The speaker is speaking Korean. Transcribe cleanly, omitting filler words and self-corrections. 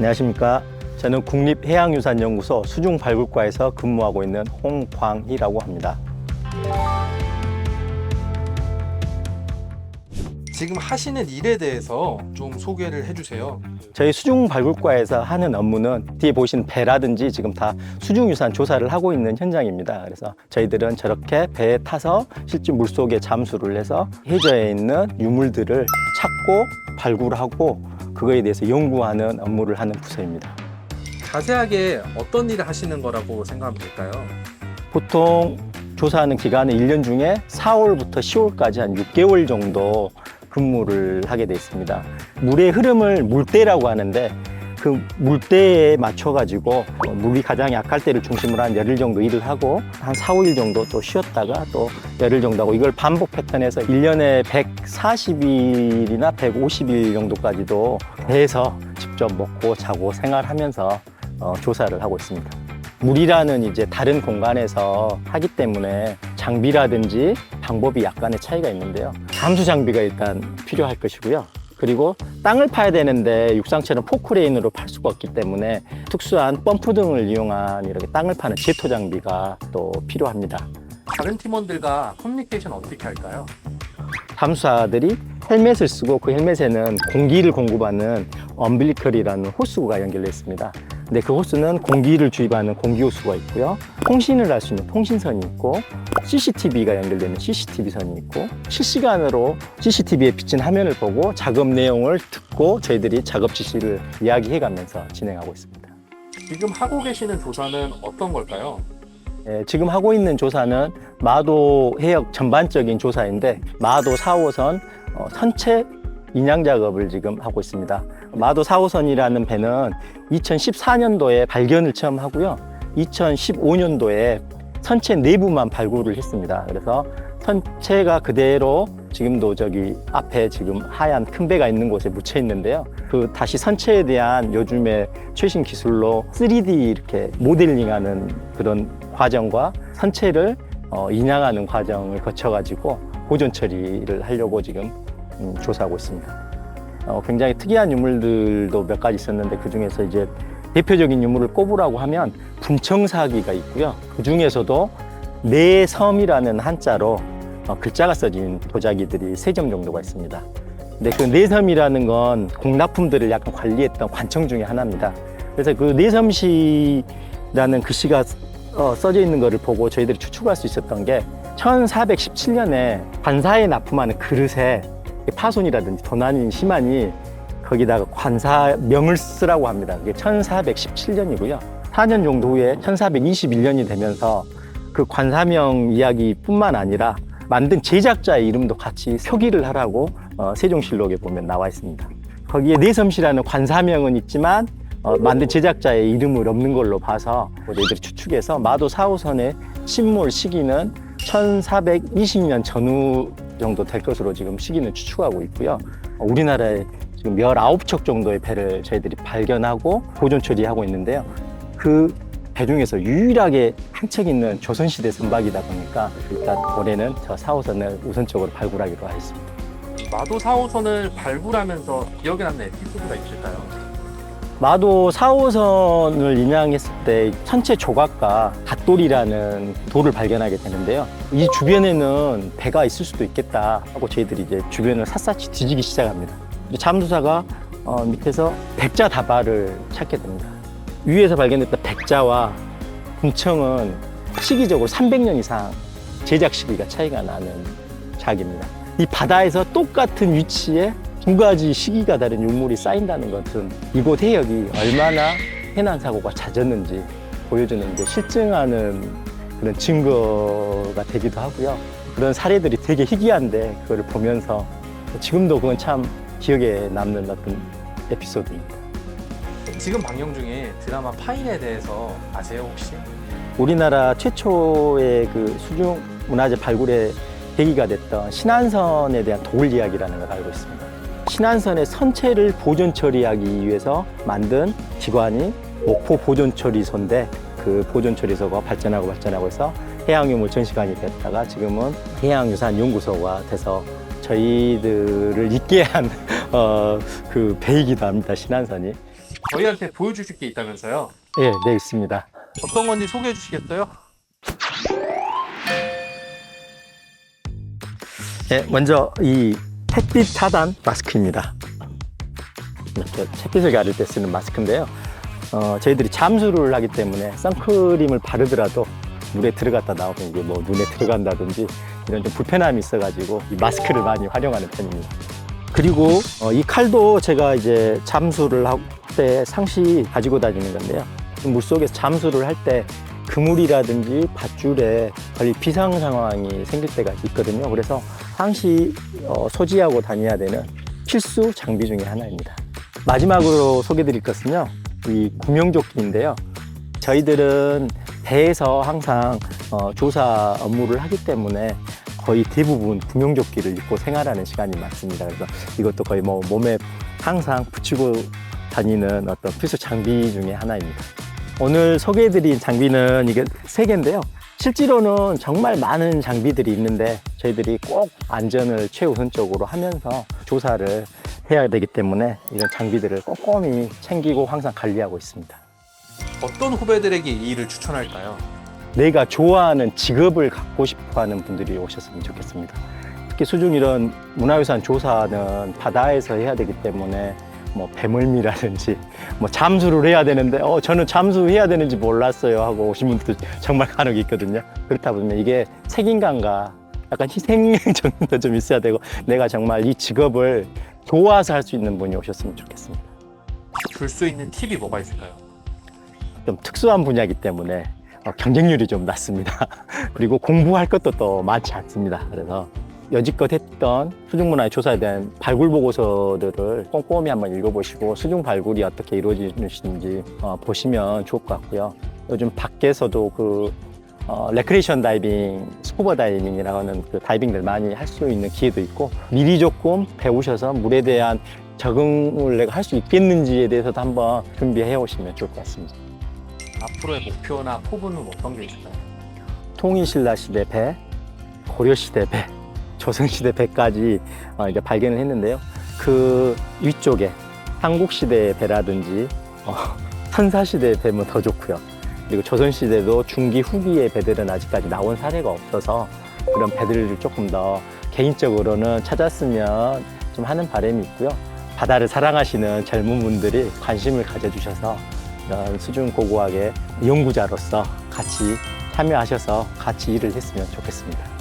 안녕하십니까. 저는 국립해양유산연구소 수중발굴과에서 근무하고 있는 홍광희라고 합니다. 지금 하시는 일에 대해서 좀 소개를 해주세요. 저희 수중발굴과에서 하는 업무는 뒤에 보시는 배라든지 지금 다 수중유산 조사를 하고 있는 현장입니다. 그래서 저희들은 저렇게 배에 타서 실제 물속에 잠수를 해서 해저에 있는 유물들을 찾고 발굴하고 그거에 대해서 연구하는 업무를 하는 부서입니다. 자세하게 어떤 일을 하시는 거라고 생각하면 될까요? 보통 조사하는 기간은 1년 중에 4월부터 10월까지 한 6개월 정도 근무를 하게 돼 있습니다. 물의 흐름을 물대라고 하는데 그 물대에 맞춰가지고 물이 가장 약할 때를 중심으로 한 열흘 정도 일을 하고 한 4, 5일 정도 또 쉬었다가 또 열흘 정도 하고 이걸 반복 패턴에서 1년에 140일이나 150일 정도까지도 배에서 직접 먹고 자고 생활하면서 조사를 하고 있습니다. 물이라는 이제 다른 공간에서 하기 때문에 장비라든지 방법이 약간의 차이가 있는데요. 잠수 장비가 일단 필요할 것이고요. 그리고 땅을 파야 되는데 육상처럼 포크레인으로 팔 수가 없기 때문에 특수한 펌프 등을 이용한 이렇게 땅을 파는 제토 장비가 또 필요합니다. 다른 팀원들과 커뮤니케이션 어떻게 할까요? 잠수사들이 헬멧을 쓰고 그 헬멧에는 공기를 공급하는 엄빌리컬이라는 호스가 연결되어 있습니다. 근데 그 호스는 공기를 주입하는 공기호스가 있고요. 통신을 할 수 있는 통신선이 있고 CCTV가 연결되는 CCTV선이 있고 실시간으로 CCTV에 비친 화면을 보고 작업 내용을 듣고 저희들이 작업 지시를 이야기해가면서 진행하고 있습니다. 지금 하고 계시는 조사는 어떤 걸까요? 지금 하고 있는 조사는 마도 해역 전반적인 조사인데 마도 4호선 선체 인양 작업을 지금 하고 있습니다. 마도 4호선이라는 배는 2014년도에 발견을 처음 하고요. 2015년도에 선체 내부만 발굴을 했습니다. 그래서 선체가 그대로 지금도 저기 앞에 지금 하얀 큰 배가 있는 곳에 묻혀 있는데요. 그 다시 선체에 대한 요즘의 최신 기술로 3D 이렇게 모델링하는 그런 과정과 선체를 인양하는 과정을 거쳐가지고 보존 처리를 하려고 지금 조사하고 있습니다. 굉장히 특이한 유물들도 몇 가지 있었는데 그 중에서 이제 대표적인 유물을 꼽으라고 하면 분청사기가 있고요. 그 중에서도 내섬이라는 한자로 글자가 써진 도자기들이 3점 정도가 있습니다. 근데 그 내섬이라는 건 공납품들을 약간 관리했던 관청 중에 하나입니다. 그래서 그 내섬시라는 글씨가 써져 있는 것을 보고 저희들이 추측할 수 있었던 게 1417년에 관사에 납품하는 그릇에 파손이라든지 도난이 심하니 거기다가 관사명을 쓰라고 합니다. 그게 1417년이고요. 4년 정도 후에 1421년이 되면서 그 관사명 이야기뿐만 아니라 만든 제작자의 이름도 같이 표기를 하라고 세종실록에 보면 나와 있습니다. 거기에 내섬시라는 관사명은 있지만 만든 제작자의 이름을 없는 걸로 봐서 저희들이 추측해서 마도 4호선의 침몰 시기는 1420년 전후 정도 될 것으로 지금 시기는 추측하고 있고요. 우리나라에 지금 19척 정도의 배를 저희들이 발견하고 보존 처리하고 있는데요. 그 배 중에서 유일하게 한 척 있는 조선시대 선박이다 보니까 일단 올해는 저 4호선을 우선적으로 발굴하기로 하였습니다. 마도 4호선을 발굴하면서 기억에 남는 에피소드가 있을까요? 마도 4호선을 인양했을 때 천체 조각과 갓돌이라는 돌을 발견하게 되는데요. 이 주변에는 배가 있을 수도 있겠다 하고 저희들이 이제 주변을 샅샅이 뒤지기 시작합니다. 잠수사가 밑에서 백자 다발을 찾게 됩니다. 위에서 발견됐던 백자와 분청은 시기적으로 300년 이상 제작 시기가 차이가 나는 작입니다. 이 바다에서 똑같은 위치에 두 가지 시기가 다른 유물이 쌓인다는 것은 이곳 해역이 얼마나 해난 사고가 잦았는지 보여주는 이제 실증하는 그런 증거가 되기도 하고요. 그런 사례들이 되게 희귀한데 그거를 보면서 지금도 그건 참 기억에 남는 어떤 에피소드입니다. 지금 방영 중에 드라마 파인에 대해서 아세요 혹시? 우리나라 최초의 그 수중 문화재 발굴의 계기가 됐던 신안선에 대한 도굴 이야기라는 걸 알고 있습니다. 신안선의 선체를 보존 처리하기 위해서 만든 기관이 목포 보존처리소인데 그 보존처리소가 발전하고 해서 해양유물 전시관이 됐다가 지금은 해양유산연구소가 돼서 저희들을 있게 한 그 배이기도 합니다, 신안선이. 저희한테 보여주실 게 있다면서요? 예, 네, 있습니다. 어떤 건지 소개해 주시겠어요? 예, 먼저 이 햇빛 차단 마스크입니다. 이렇게 햇빛을 가릴 때 쓰는 마스크인데요. 저희들이 잠수를 하기 때문에 선크림을 바르더라도 물에 들어갔다 나오면 이게 뭐 눈에 들어간다든지 이런 좀 불편함이 있어가지고 이 마스크를 많이 활용하는 편입니다. 그리고 이 칼도 제가 이제 잠수를 할 때 상시 가지고 다니는 건데요. 물속에서 잠수를 할 때 그물이라든지 밧줄에 걸릴 비상 상황이 생길 때가 있거든요. 그래서 항시 소지하고 다녀야 되는 필수 장비 중에 하나입니다. 마지막으로 소개드릴 것은요, 이 구명조끼인데요. 저희들은 배에서 항상 조사 업무를 하기 때문에 거의 대부분 구명조끼를 입고 생활하는 시간이 많습니다. 그래서 이것도 거의 뭐 몸에 항상 붙이고 다니는 어떤 필수 장비 중에 하나입니다. 오늘 소개해드린 장비는 이게 3개인데요. 실제로는 정말 많은 장비들이 있는데 저희들이 꼭 안전을 최우선적으로 하면서 조사를 해야 되기 때문에 이런 장비들을 꼼꼼히 챙기고 항상 관리하고 있습니다. 어떤 후배들에게 이 일을 추천할까요? 내가 좋아하는 직업을 갖고 싶어 하는 분들이 오셨으면 좋겠습니다. 특히 수중 이런 문화유산 조사는 바다에서 해야 되기 때문에 뭐 배멀미라든지 뭐 잠수를 해야 되는데 저는 잠수해야 되는지 몰랐어요 하고 오신 분들도 정말 간혹 있거든요. 그렇다 보면 이게 책임감과 약간 희생 정도도 좀 있어야 되고 내가 정말 이 직업을 좋아서 할 수 있는 분이 오셨으면 좋겠습니다. 줄 수 있는 팁이 뭐가 있을까요? 좀 특수한 분야이기 때문에 경쟁률이 좀 낮습니다. 그리고 공부할 것도 또 많지 않습니다. 그래서 여지껏 했던 수중문화의 조사에 대한 발굴 보고서들을 꼼꼼히 한번 읽어보시고 수중 발굴이 어떻게 이루어지는지 보시면 좋을 것 같고요. 요즘 밖에서도 레크레이션 다이빙, 스쿠버 다이빙이라고 하는 그 다이빙들 많이 할 수 있는 기회도 있고 미리 조금 배우셔서 물에 대한 적응을 내가 할 수 있겠는지에 대해서도 한번 준비해 오시면 좋을 것 같습니다. 앞으로의 목표나 포부는 어떤 게 있을까요? 통일신라 시대 배, 고려시대 배, 조선시대 배까지 이제 발견을 했는데요. 그 위쪽에 삼국시대 배라든지 선사시대 배면 더 좋고요. 그리고 조선시대도 중기 후기의 배들은 아직까지 나온 사례가 없어서 그런 배들을 조금 더 개인적으로는 찾았으면 좀 하는 바람이 있고요. 바다를 사랑하시는 젊은 분들이 관심을 가져주셔서 이런 수중 고고학의 연구자로서 같이 참여하셔서 같이 일을 했으면 좋겠습니다.